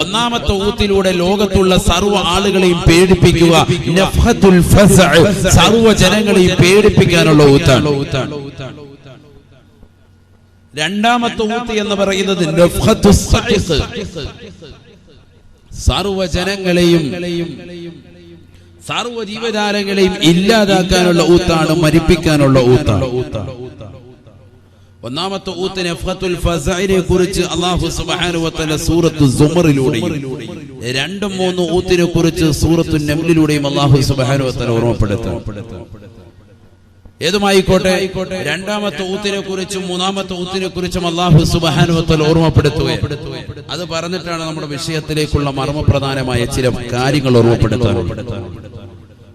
ഒന്നാമത്തെ ഊത്തിലൂടെ ലോകത്തുള്ള സർവ്വ ആളുകളെയും പേടിപ്പിക്കുക, നഫ്ഹത്തുൽ ഫസ്അ്, സർവ്വ ജനങ്ങളെയും പേടിപ്പിക്കാനുള്ള ഊത്താണ്. രണ്ടാമത്തെ ഊത്ത് എന്ന് പറയുന്നത് നഫ്ഹത്തുസ് സഅഖ്, സർവ്വ ജനങ്ങളെയും സർവ്വ ജീവജാലങ്ങളെയും ഇല്ലാതാക്കാനുള്ള ഊത്താണ്, മരിപ്പിക്കാനുള്ള ഊത്താണ്. ഒന്നാമത്തെ ഊത്ത് നഫ്ഹത്തുൽ ഫസ്അഇനെ കുറിച്ച് അല്ലാഹു സുബ്ഹാനഹു വ തആല സൂറത്തു സുമറിലൂടെയും രണ്ടും മൂന്നും ഊത്തിനെ കുറിച്ച് സൂറത്തു നംലിലൂടെയും അല്ലാഹു സുബ്ഹാനഹു വ തആല ഓർമ്മപ്പെടുത്തുന്നു. ഏതുമായിക്കോട്ടെ, രണ്ടാമത്തെ ഊത്തിനെ കുറിച്ചും മൂന്നാമത്തെ ഊത്തിനെ കുറിച്ചും അല്ലാഹു സുബ്ഹാനഹു വ തആല ഓർമ്മപ്പെടുത്തുകയാണ്. അത് പറഞ്ഞിട്ടാണ് നമ്മുടെ വിഷയത്തിലേക്കുള്ള മർമ്മപ്രധാനമായ ചില കാര്യങ്ങൾ ഓർമ്മപ്പെടുത്താറുള്ളത്.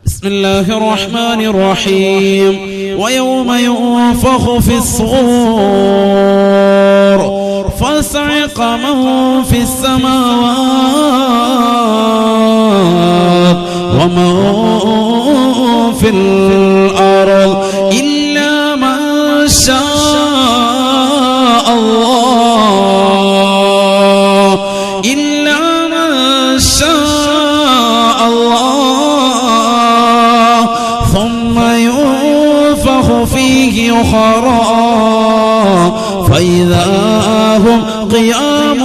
بسم الله الرحمن الرحيم ويوم ينفخ في الصور فصعق من في السماوات ومن في الأرض إلا من شاء الله إلا من شاء الله ثم ينفخ فيه أخرى فإذا هم قيام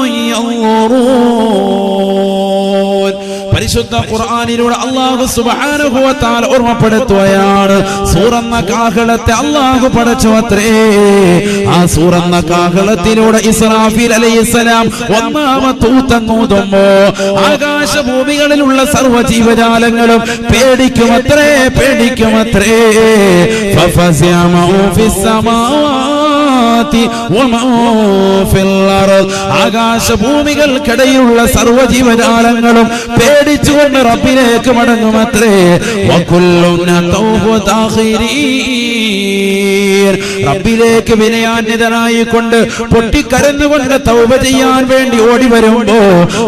ينظرون. പരിശുദ്ധ ഖുർആനിലൂടെ അല്ലാഹു സുബ്ഹാനഹു വ തആല ഓർമ്മപ്പെടുത്തുകയാണ്, സൂറന്ന കാഹളത്തെ അല്ലാഹു പടച്ചുവത്രേ. ആ സൂറന്ന കാഹളത്തിലൂടെ ഇസ്രാഫീൽ അലൈഹിസ്സലാം ഒന്നാമത്തെ ഊതങ്ങൂതുമ്പോ ആകാശഭൂമികളിലുള്ള സർവ്വ ജീവജാലങ്ങളും പേടിക്കുമത്രേ, പേടിക്കുമത്രേ. ഫഫസിഅ മൻ ഫിസ് സമാവാതി വമൻ ഫിൽ അർദ്, ആകാശഭൂമികൾക്കിടയിലുള്ള സർവ്വ ജീവജാലങ്ങളും പേടിച്ചുകൊണ്ട് റബ്ബിലേക്ക് മടങ്ങുമത്രേ. റബ്ബിലേക്ക് വിനയാന്വിതനായിക്കൊണ്ട് പൊട്ടിക്കരഞ്ഞുകൊണ്ട് തൗബ ചെയ്യാൻ വേണ്ടി ഓടി വരുമ്പോ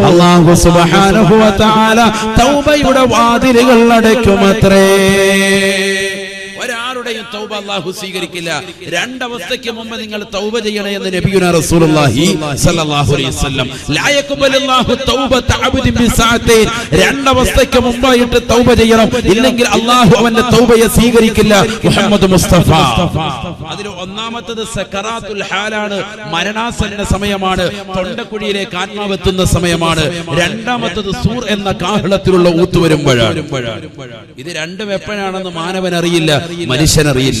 അല്ലാഹു സുബ്ഹാനഹു വ തആല തൗബയുടെ വാതിലുകൾ അടയ്ക്കുമത്രേ. ഒരാളുടെയും തൗബ അല്ലാഹു സ്വീകരിക്കില്ല. രണ്ടവസ്ഥയ്ക്ക് മുമ്പ് നിങ്ങൾ തൗബ ചെയ്യണേ എന്ന് നബിയുനാ റസൂലുള്ളാഹി സ്വല്ലല്ലാഹു അലൈഹി വസല്ലം. ലാ യഖ്ബലുല്ലാഹു തൗബത അബ്ദിൻ ബിസഅതൈൻ, രണ്ടവസ്ഥയ്ക്ക് മുമ്പായിട്ട് തൗബ ചെയ്യണം, ഇല്ലെങ്കിൽ അല്ലാഹു അവന്റെ തൗബയെ സ്വീകരിക്കില്ല. മുഹമ്മദ് മുസ്തഫ. അതിൽ ഒന്നാമത്തേത് സക്കറാത്തുൽ ഹാലാണ്, മരണാസന്ന സമയമാണ്, തൊണ്ടക്കുഴിയിലേക്ക് ആത്മാവെത്തുന്ന സമയമാണ്. രണ്ടാമത്തേത് സൂർ എന്ന കാഹളത്തിലുള്ള ഊത്ത് വരുമ്പോഴാണ്. ഇത് രണ്ടും എപ്പോഴാണെന്ന് മാനവൻ അറിയില്ല, മനുഷ്യനറിയില്ല.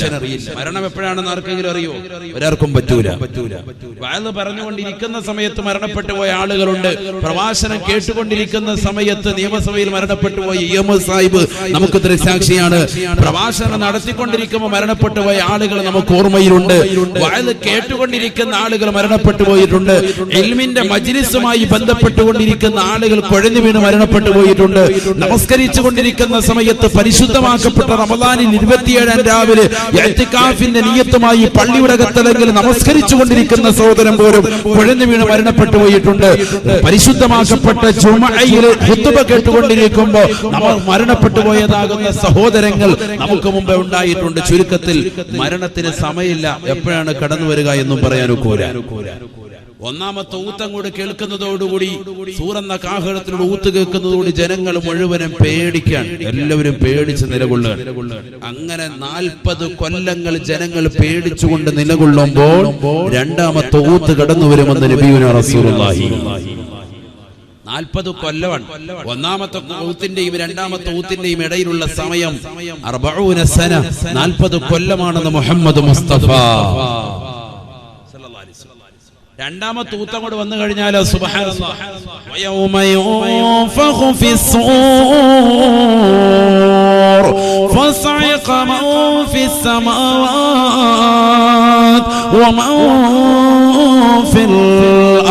മരണം എപ്പോഴാണെന്ന് ആർക്കെങ്കിലും അറിയോ? ഒരാൾക്കും പറ്റൂല. വഅദ് പറഞ്ഞുകൊണ്ടിരിക്കുന്ന സമയത്ത് മരണപ്പെട്ടു പോയ ആളുകളുണ്ട്. പ്രഭാഷണം കേട്ടുകൊണ്ടിരിക്കുന്ന സമയത്ത് നിയമസഭയിൽ മരണപ്പെട്ടു പോയ ഇഎംഎ സാഹിബ് നമുക്ക് ദൃക്സാക്ഷിയാണ്. പ്രഭാഷണം നടത്തിക്കൊണ്ടിരിക്കുമ്പോൾ മരണപ്പെട്ടു പോയ ആളുകൾ നമുക്ക് ഓർമ്മയിലുണ്ട്. വഅദ് കേട്ടുകൊണ്ടിരിക്കുന്ന ആളുകൾ മരണപ്പെട്ടു പോയിട്ടുണ്ട്. ഇൽമിന്റെ മജ്ലിസുമായി ബന്ധപ്പെട്ടുകൊണ്ടിരിക്കുന്ന ആളുകൾ കുഴഞ്ഞു വീണ് മരണപ്പെട്ടു പോയിട്ടുണ്ട്. നമസ്കരിച്ചു കൊണ്ടിരിക്കുന്ന സമയത്ത് പരിശുദ്ധമാക്കപ്പെട്ട റമദാനിൽ 27 രാവിലെ ഇഅ്തികാഫിന്റെ നിയ്യത്തുമായി പള്ളിയുടെ അകത്തലെങ്കിൽ നമസ്കരിച്ചു കൊണ്ടിരിക്കുന്ന സഹോദരൻ പോലും കുഴഞ്ഞു വീണ് മരണപ്പെട്ടു പോയിട്ടുണ്ട്. പരിശുദ്ധമാക്കപ്പെട്ട ജുമഅയിൽ ഖുത്ബ കേട്ടുകൊണ്ടിരിക്കുമ്പോൾ നമ്മൾ മരണപ്പെട്ടു പോയതാകുന്ന സഹോദരങ്ങൾ നമുക്ക് മുമ്പേ ഉണ്ടായിട്ടുണ്ട്. ചുരുക്കത്തിൽ മരണത്തിന് സമയമില്ല, എപ്പോഴാണ് കടന്നു വരിക എന്നും പറയാൻ ഒക്കൂല. ഒന്നാമത്തെ ഊത്തങ്ങോട് കേൾക്കുന്നതോടുകൂടി, സൂറന്ന കാഹളത്തിലൂടെ ഊത്ത് കേൾക്കുന്നതോടുകൂടി ജനങ്ങൾ മുഴുവനും പേടിക്കാൻ, എല്ലാവരും പേടിച്ച് നിലകൊള്ളുക. അങ്ങനെ 40 കൊല്ലങ്ങൾ ജനങ്ങൾ പേടിച്ചുകൊണ്ട് നിലകൊള്ളുമ്പോൾ രണ്ടാമത്തെ ഊത്ത് കടന്നു വരുമെന്ന് നബിയുനാ റസൂലുള്ളാഹി. 40 കൊല്ലമാണ് ഒന്നാമത്തെ ഊത്തിന്റെയും രണ്ടാമത്തെ ഊത്തിന്റെയും ഇടയിലുള്ള സമയം. 40 സന, 40 കൊല്ലമാണെന്ന് മുഹമ്മദ് മുസ്തഫ. രണ്ടാമത്തെ ഊത്ത് അങ്ങോട്ട് വന്നു കഴിഞ്ഞാൽ സുബ്ഹാനല്ലാഹ്, വയൗമ യുൻഫഖു ഫിസ്സൂർ ഫസഅഖ മൻ ഫിസ് സമാവാത് വമൻ ഫിൽ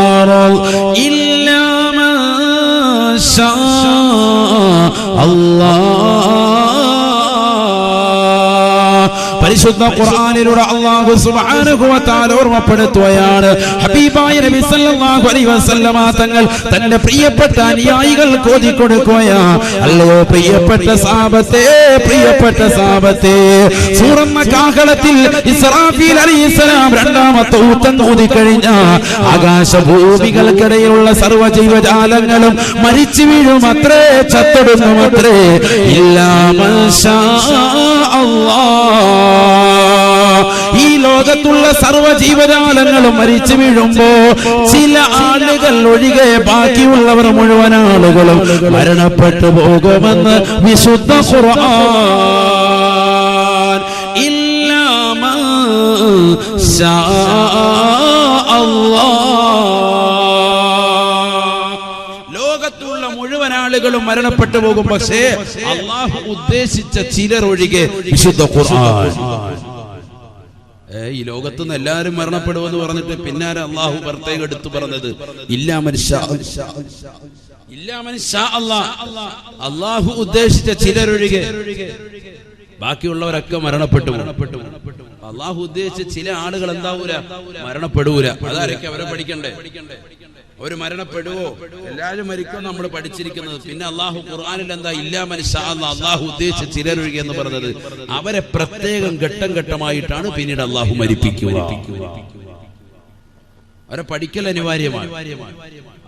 അർദ് ഇല്ലാ മൻ ശാ അല്ലാഹ്. പരിശുദ്ധ ഖുർആനിലൂടെ അല്ലാഹു സുബ്ഹാനഹു വ തആല ഓർമ്മപ്പെടുത്തുകയാണ്. ഹബീബായ നബി സല്ലല്ലാഹു അലൈഹി വസല്ലമ തങ്ങൾ തന്റെ പ്രിയപ്പെട്ട അനുയായികൾക്ക് ഓതി കൊടുക്കുകയാണ്. അല്ലയോ പ്രിയപ്പെട്ട സഹാബത്തെ, സൂറന്ന കാഹളത്തിൽ ഇസ്രാഫീൽ അലൈഹിസ്സലാം രണ്ടാമത്തെ ഊത്തം ഊതി കഴിഞ്ഞാൽ ആകാശഭൂമികൾക്കിടയിലുള്ള സർവ്വ ജീവജാലങ്ങളും മരിച്ചു വീഴുമത്രേ, ചത്തൊടുങ്ങുമത്രേ. ഇല്ലാ മാഷാ അല്ലാഹ്. ഈ ലോകത്തുള്ള സർവ്വ ജീവജാലങ്ങളും മരിച്ചു വീഴുമ്പോ ചില ആളുകൾ ഒഴികെ ബാക്കിയുള്ളവർ മുഴുവൻ ആളുകളും മരണപ്പെട്ടു പോകുമെന്ന് വിശുദ്ധ ഖുർആൻ. ഇല്ലാ മാഷാ ലോകത്തുള്ള മുഴുവൻ ആളുകളും മരണപ്പെട്ടു പോകും, പക്ഷേ അള്ളാഹു ഉദ്ദേശിച്ച ചിലർ ഒഴികെ വിശുദ്ധ ഖുർആൻ. ഈ ലോകത്തുനിന്ന് എല്ലാവരും മരണപ്പെടുമെന്ന് പറഞ്ഞിട്ട് പിന്നാലെ അള്ളാഹു പ്രത്യേകം എടുത്തു പറഞ്ഞത് ഇല്ലാ മൻ ഷാ അല്ലാഹ്. അള്ളാഹു ഉദ്ദേശിച്ച ചിലരൊഴികെ ബാക്കിയുള്ളവരൊക്കെ മരണപ്പെട്ടു. അള്ളാഹു ഉദ്ദേശിച്ച ചില ആളുകൾ എന്താവൂല, മരണപ്പെടൂല. അതാരൊക്കെ അവരെ പഠിക്കണ്ടേ? അവര് മരണപ്പെടുവോ? എല്ലാവരും മരിക്കും നമ്മൾ പഠിച്ചിരിക്കുന്നത്. പിന്നെ അള്ളാഹു ഖുർആനിൽ എന്താ ഇല്ലാ മൻ ഷാ അല്ലാഹ്, അള്ളാഹു ഉദ്ദേശിച്ച ചിലരൊഴികെ എന്ന് പറഞ്ഞത് അവരെ പ്രത്യേകം ഘട്ടം ഘട്ടമായിട്ടാണ് പിന്നീട് അള്ളാഹു മരിപ്പിക്കുക. അവരെ പഠിക്കൽ അനിവാര്യമാണ്.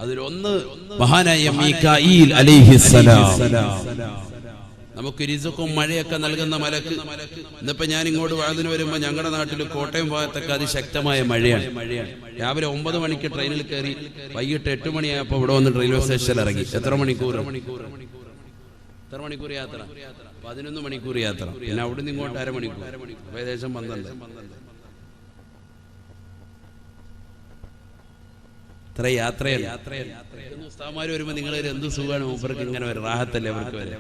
അതിലൊന്ന് മഹാനായ മീകാഈൽ അലൈഹിസ്സലാം. നമുക്ക് റിസ്ഖും മഴയൊക്കെ നൽകുന്ന മലക്ക്. ഇന്നിപ്പോ ഞാൻ ഇങ്ങോട്ട് വാതിന് വരുമ്പോ ഞങ്ങളുടെ നാട്ടിൽ കോട്ടയം ഭാഗത്തൊക്കെ അതിശക്തമായ മഴയാണ്. രാവിലെ 9 മണിക്ക് ട്രെയിനിൽ കയറി വൈകിട്ട് 8 മണിയായപ്പോ ഇവിടെ വന്ന് റെയിൽവേ സ്റ്റേഷനിൽ ഇറങ്ങി. എത്ര മണിക്കൂർ യാത്ര? 11 മണിക്കൂർ യാത്ര. പിന്നെ അവിടുന്ന് ഇങ്ങോട്ട് അരമണിക്കൂർ, ഏകദേശം 12. ഇത്ര യാത്രയല്ല. ഉസ്താദ്മാര് വരുമ്പോ നിങ്ങൾ എന്ത് സുഖമാണ്, മൂപ്പർക്ക് ഇങ്ങനെ വരും, റാഹത്തല്ലേ അവർക്ക് വരെ.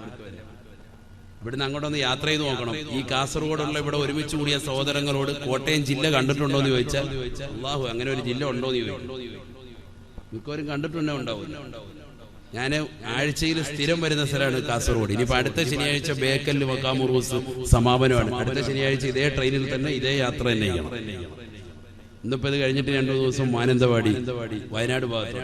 ഇവിടുന്ന് അങ്ങോട്ടൊന്ന് യാത്ര ചെയ്ത് നോക്കണം. ഈ കാസർഗോഡുള്ള ഇവിടെ ഒരുമിച്ച് കൂടിയ സഹോദരങ്ങളോട് കോട്ടയം ജില്ല കണ്ടിട്ടുണ്ടോ എന്ന് ചോദിച്ചാൽ അല്ലാഹു അങ്ങനെ ഒരു ജില്ല ഉണ്ടോ എന്ന് ചോദിക്കും. മിക്കവരും കണ്ടിട്ടുണ്ടോ? ഉണ്ടാവും. ഞാൻ ആഴ്ചയിൽ സ്ഥിരം വരുന്ന സ്ഥലമാണ് കാസർഗോഡ്. ഇനിയിപ്പോൾ അടുത്ത ശനിയാഴ്ച ബേക്കലിൽ വക്കാമുറൂസ് സമാപനമാണ്. അടുത്ത ശനിയാഴ്ച ഇതേ ട്രെയിനിൽ തന്നെ ഇതേ യാത്ര തന്നെ ചെയ്യണം. ഇന്നിപ്പോൾ ഇത് കഴിഞ്ഞിട്ട് 2 ദിവസം മാനന്തവാടി, വയനാട് ഭാഗത്ത്.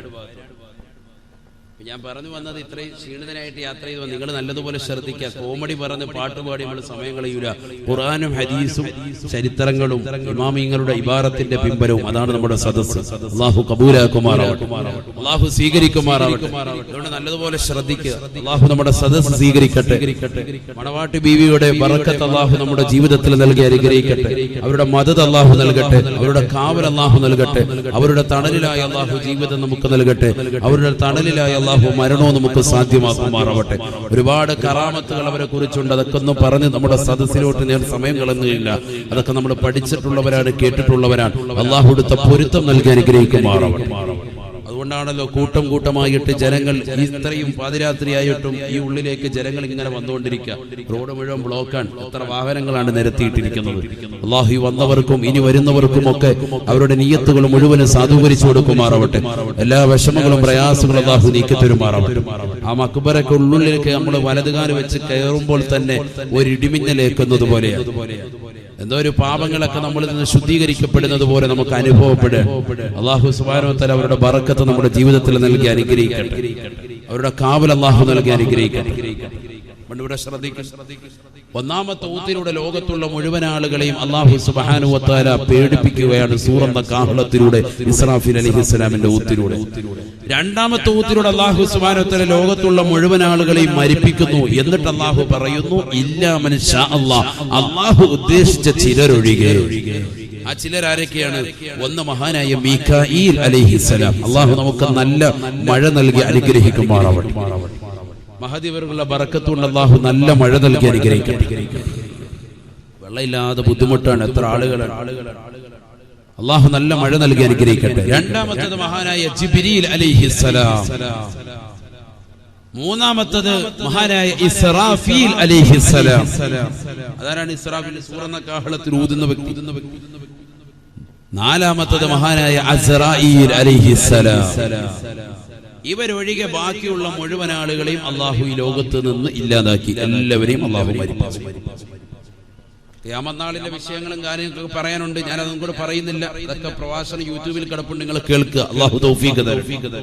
ഞാൻ പറഞ്ഞു വന്നത് ഇത്രയും ക്ഷീണിതനായിട്ട് യാത്ര ചെയ്തു. നിങ്ങൾ നല്ലതുപോലെ ശ്രദ്ധിക്കുക. കോമഡി പറഞ്ഞ് പാട്ടുപാടി നമ്മൾ സമയം കളയൂല. ഖുർആനും ഹദീസും ചരിത്രങ്ങളും ഇമാമിങ്ങളുടെ ഇബാറത്തിന്റെ പിമ്പലവും അതാണ് നമ്മുടെ സദസ്സ്. അല്ലാഹു കബൂലാക്കുമാറാവട്ടെ, അല്ലാഹു സ്വീകരിക്കുമാറാവട്ടെ. അതുകൊണ്ട് നല്ലതുപോലെ ശ്രദ്ധിക്കുക. അല്ലാഹു നമ്മുടെ സദസ്സ് സ്വീകരിക്കട്ടെ. മണവാട്ടി ബീവിയുടെ ബറക്കത്ത് അല്ലാഹു നമ്മുടെ ജീവിതത്തിൽ നൽകി അനുഗ്രഹിക്കട്ടെ. അവരുടെ മദദ് അല്ലാഹു നൽകട്ടെ. അവരുടെ കാവൽ അല്ലാഹു നൽകട്ടെ. അവരുടെ തണലിലായ അല്ലാഹു ജീവിതം നമുക്ക് നൽകട്ടെ. അവരുടെ തണലിലായ അല്ലാഹു മരണവും നമുക്ക് സാധ്യമാക്കുമാറാവട്ടെ. ഒരുപാട് കറാമത്തുകൾ അവരെ കുറിച്ചുണ്ട്. അതൊക്കെ ഒന്നും പറഞ്ഞ് നമ്മുടെ സദസ്സിലോട്ട് ഞാൻ സമയം കളഞ്ഞില്ല. അതൊക്കെ നമ്മൾ പഠിച്ചിട്ടുള്ളവരാണ്, കേട്ടിട്ടുള്ളവരാണ്. അല്ലാഹു കൊടുത്ത പൊരുത്തം നൽകി അനുഗ്രഹിക്കുമാറാവട്ടെ. അതുകൊണ്ടാണല്ലോ കൂട്ടം കൂട്ടമായിട്ട് ജനങ്ങൾ ഇത്രയും പാതിരാത്രിയായിട്ടും ഈ ഉള്ളിലേക്ക് ജനങ്ങൾ ഇങ്ങനെ വന്നുകൊണ്ടിരിക്കുക. റോഡ് മുഴുവൻ ബ്ലോക്കാണ്. എത്ര വാഹനങ്ങളാണ് നിരത്തിയിട്ടിരിക്കുന്നത്. അല്ലാഹു വന്നവർക്കും ഇനി വരുന്നവർക്കും ഒക്കെ അവരുടെ നിയ്യത്തുകൾ മുഴുവനും സാധൂകരിച്ചു കൊടുക്കുമാറാവട്ടെ. എല്ലാ വിഷമങ്ങളും പ്രയാസങ്ങളും അല്ലാഹു നീക്കി തരുമാറാവട്ടെ. ആ മക്ബറയ്ക്ക് ഉള്ളിലേക്ക് നമ്മൾ വലതുകാല് വെച്ച് കയറുമ്പോൾ തന്നെ ഒരു ഇടിമിന്നലേക്കുന്നത് പോലെയാണ്. എന്തോ ഒരു പാപങ്ങളൊക്കെ നമ്മളിൽ നിന്ന് ശുദ്ധീകരിക്കപ്പെടുന്നത് പോലെ നമുക്ക് അനുഭവപ്പെടുക. അല്ലാഹു സുബ്ഹാനഹു വ തആല അവരുടെ ബറക്കത്ത് നമ്മുടെ ജീവിതത്തിൽ നൽകി അനുഗ്രഹിക്കട്ടെ. അവരുടെ കാവൽ അല്ലാഹു നൽകി അനുഗ്രഹിക്കട്ടെ. ഇവിടെ ശ്രദ്ധിക്കുക. ഒന്നാമത്തെ ഊത്തിലൂടെ ലോകത്തുള്ള മുഴുവൻ ആളുകളെയും അല്ലാഹു സുബ്ഹാനഹു വ തആല പേടിപ്പിക്കുകയാണ് സൂറത്ത് കാഹളത്തിലൂടെ, ഇസ്രാഫീൽ അലൈഹിസ്സലാമിന്റെ ഊത്തിലൂടെ. രണ്ടാമത്തെ ഊത്തിലൂടെ അല്ലാഹു സുബ്ഹാനഹു വ തആല ലോകത്തുള്ള മുഴുവൻ ആളുകളെയും മരിപ്പിക്കുന്നു. എന്നിട്ട് അല്ലാഹു പറയുന്നു ഇല്ലാ മൻ ഷാ അല്ലാഹ്, അല്ലാഹു ഉദ്ദേശിച്ച ചിലരൊഴികെ. ആ ചിലരാരൊക്കെയാണ്? ഒന്ന് മഹാനായ മീകാഈൽ അലൈഹിസ്സലാം. അല്ലാഹു നമുക്ക് നല്ല മഴ നൽകി അനുഗ്രഹിക്കുമാറാവട്ടെ. മഹദിവറുകളുടെ ബറക്കത്തുകൊണ്ട് അല്ലാഹു നല്ല മഴ നൽകി അനുഗ്രഹിക്കട്ടെ. വെള്ളമില്ലാതെ ബുദ്ധിമുട്ടാണ് എത്ര ആളുകളാണ്. അല്ലാഹു നല്ല മഴ നൽകി അനുഗ്രഹിക്കട്ടെ. രണ്ടാമത്തേത് മഹാനായ ജിബ്രീൽ അലൈഹിസ്സലാം. മൂന്നാമത്തേത് മഹാനായ ഇസ്രാഫീൽ അലൈഹിസ്സലാം. അതാരാണ് ഇസ്രാഫീൽ? സൂറന്ന കാഹളത്തിൽ ഊതുന്ന വ്യക്തി. നാലാമത്തേത് മഹാനായ അസ്റായീൽ അലൈഹിസ്സലാം. ഇവരൊഴികെ ബാക്കിയുള്ള മുഴുവൻ ആളുകളെയും അല്ലാഹു ഈ ലോകത്ത് നിന്ന് ഇല്ലാതാക്കി. എല്ലാവരെയും അല്ലാഹു മരിപ്പിച്ചു. ഖിയാമത്ത് നാളിന്റെ വിഷയങ്ങളും കാര്യങ്ങളൊക്കെ പറയാനുണ്ട്, ഞാനതും കൂടെ പറയുന്നില്ല. ഇതൊക്കെ പ്രഭാഷണം യൂട്യൂബിൽ കിടപ്പുണ്ട്, നിങ്ങൾ കേൾക്കുക. അല്ലാഹു തൗഫീഖ് തരട്ടെ.